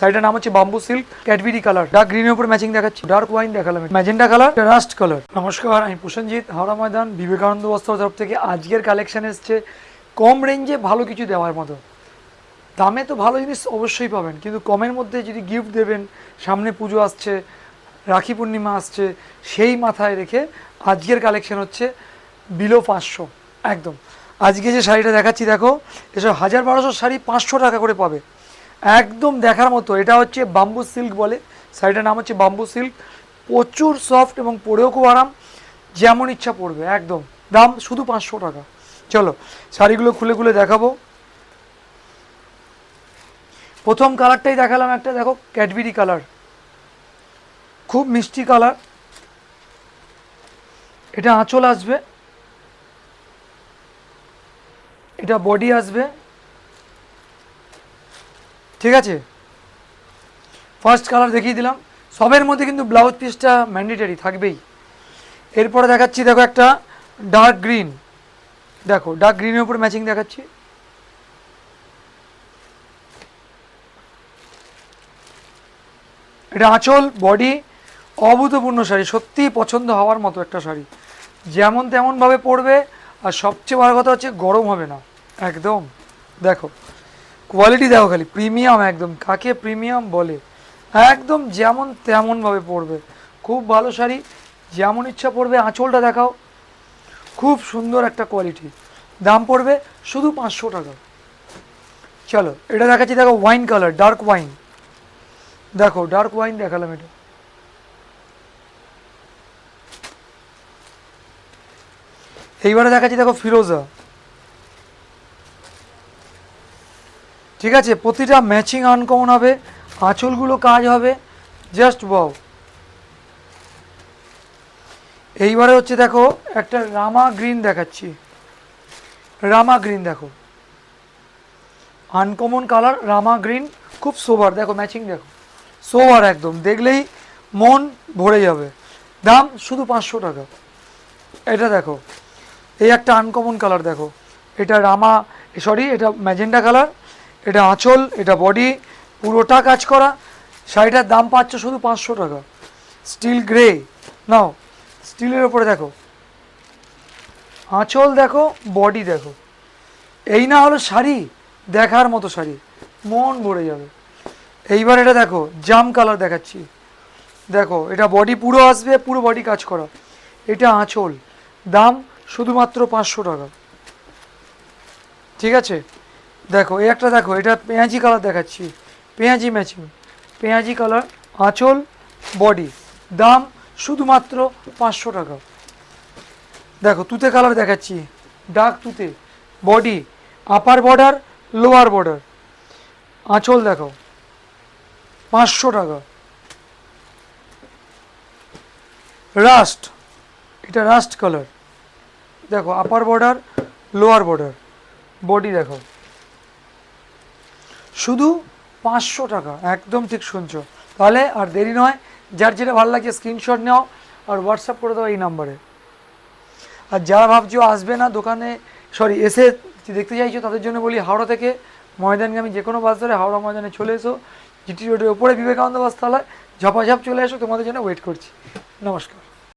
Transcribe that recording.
শাড়িটার নাম হচ্ছে bamboo silk Cadbury colour, dark গ্রিনের উপর ম্যাচিং দেখাচ্ছি, ডার্ক ওয়াইন দেখালাম, ম্যাজেন্টা কালার, রাস্ট কালার। নমস্কার, আমি প্রসেনজিৎ, হাওড়া ময়দান বিবেকানন্দ বস্ত্র তরফ থেকে। আজকের কালেকশন এসছে কম রেঞ্জে ভালো কিছু দেওয়ার মতো। দামে তো ভালো জিনিস অবশ্যই পাবেন, কিন্তু কমের মধ্যে যদি গিফট দেবেন, সামনে পুজো আসছে, রাখি পূর্ণিমা আসছে, সেই মাথায় রেখে আজকের কালেকশন হচ্ছে বিলো 500 একদম। আজকে যে শাড়িটা দেখাচ্ছি দেখো, এসব 1000-1200 শাড়ি 500 টাকা করে পাবে, একদম দেখার মতো। এটা হচ্ছে বাম্বু সিল্ক বলে, শাড়িটার নাম হচ্ছে বাম্বু সিল্ক। প্রচুর সফট এবং পরেও খুব আরাম, যেমন ইচ্ছা পড়বে একদম। দাম শুধু 500 টাকা। চলো শাড়িগুলো খুলে খুলে দেখাবো। প্রথম কালারটাই দেখালাম একটা, দেখো ক্যাডবেরি কালার, খুব মিষ্টি কালার। এটা আঁচল আসবে, এটা বডি আসবে, ঠিক আছে। ফার্স্ট কালার দেখিয়ে দিলাম, সবের মধ্যে কিন্তু ব্লাউজ পিসটা ম্যান্ডেটারি থাকবেই। এরপরে দেখাচ্ছি দেখো একটা ডার্ক গ্রিন, দেখো ডার্ক গ্রিনের উপর ম্যাচিং দেখাচ্ছি। এটা আঁচল, বডি, অভূতপূর্ণ শাড়ি, সত্যিই পছন্দ হওয়ার মতো একটা শাড়ি, যেমন তেমনভাবে পরবে। আর সবচেয়ে বড় কথা হচ্ছে গরম হবে না একদম। দেখো কোয়ালিটি দেখো খালি, প্রিমিয়াম একদম। কাকে প্রিমিয়াম বলে, একদম যেমন তেমনভাবে পরবে, খুব ভালো শাড়ি, যেমন ইচ্ছা পরবে। আঁচলটা দেখাও, খুব সুন্দর একটা কোয়ালিটি। দাম পড়বে শুধু 500 টাকা। চলো এটা দেখাচ্ছি, দেখো ওয়াইন কালার, ডার্ক ওয়াইন, দেখো ডার্ক ওয়াইন দেখালাম। এটা এইবারে দেখাচ্ছি দেখো ফিরোজা, ঠিক আছে। প্রতিটা ম্যাচিং আনকমন হবে, আঁচলগুলো কাজ হবে, জাস্ট ওয়াও। এইবারে হচ্ছে দেখো একটা রামা গ্রিন দেখাচ্ছি, রামা গ্রিন দেখো, আনকমন কালার, রামা গ্রিন, খুব সোবার। দেখো ম্যাচিং দেখো, সোবার একদম, দেখলেই মন ভরে যাবে। দাম শুধু 500 টাকা। এটা দেখো, এই একটা আনকমন কালার দেখো, এটা রামা, সরি এটা ম্যাজেন্টা কালার। এটা আঁচল, এটা বডি, পুরোটা কাজ করা। শাড়িটার দাম পাচ্ছ শুধু 500 টাকা। স্টিল গ্রে, নাও স্টিলের ওপরে দেখো, আঁচল দেখো, বডি দেখো। এই না হলো শাড়ি, দেখার মতো শাড়ি, মন ভরে যাবে। এইবার এটা দেখো জাম কালার দেখাচ্ছি, দেখো এটা বডি পুরো আসবে, পুরো বডি কাজ করা। এটা আঁচল, দাম শুধুমাত্র 500 টাকা, ঠিক আছে। দেখো এই একটা দেখো, এটা পেঁয়াজি কালার দেখাচ্ছি, পেঁয়াজি ম্যাচিং, পেঁয়াজি কালার, আঁচল, বডি, দাম শুধুমাত্র 500 টাকা। দেখো তুতে কালার দেখাচ্ছি, ডার্ক তুতে, body, upper border, lower border, আঁচল দেখো, 500 টাকা। রাস্ট, এটা রাস্ট কালার, দেখো upper border, lower border, body দেখো, শুধু 500 টাকা। একদম ঠিক শুনছো। তাহলে আর দেরি নয়, যার যেটা ভালো লাগছে স্ক্রিনশট নাও আর হোয়াটসঅ্যাপ করে দাও এই নাম্বারে। আর যারা ভাবছো আসবে না দোকানে, সরি এসে দেখতে চাইছো, তাদের জন্য বলি হাওড়া থেকে ময়দানগামী যে কোনো বাস ধরে হাওড়া ময়দানে চলে এসো। জিটি রোডের ওপরে বিবেকানন্দ বস্ত্রালয়, ঝপাঝপ চলে এসো, তোমাদের জন্য ওয়েট করছি। নমস্কার।